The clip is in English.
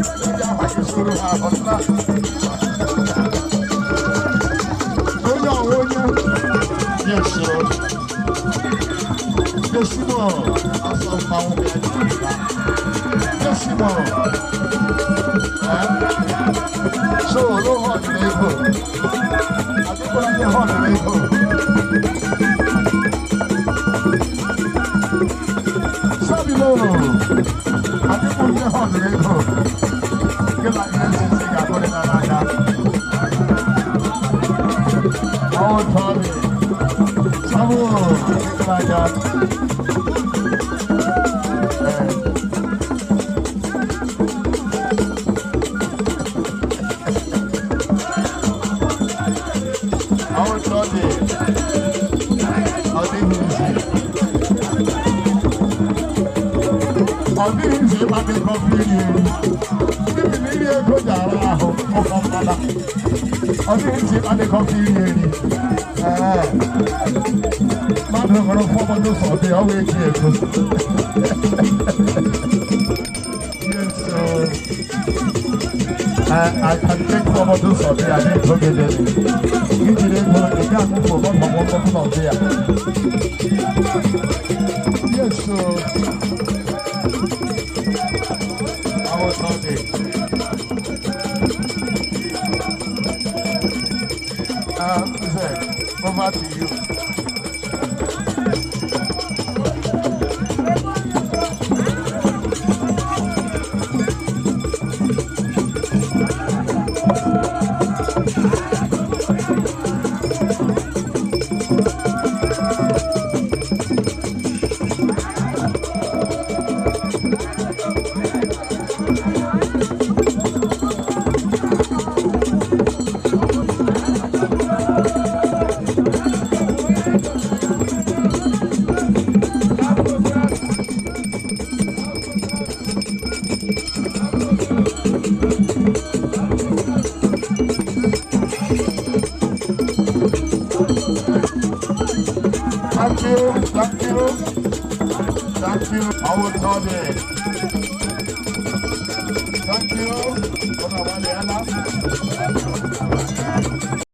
Yes, sir. Yes, sir. Yes, sir. So, no hard labor. I think what I'm hard labor. Sabiloro. I think what I'm hard labor. Get like this and say, I put it on like that. Our party. Sabiloro. Get like that. I can take photos of it. I didn't forget it. You didn't know the gun for one of there. Yes, sir. I was talking. Over to you. Thank you. I will tell you. Thank you.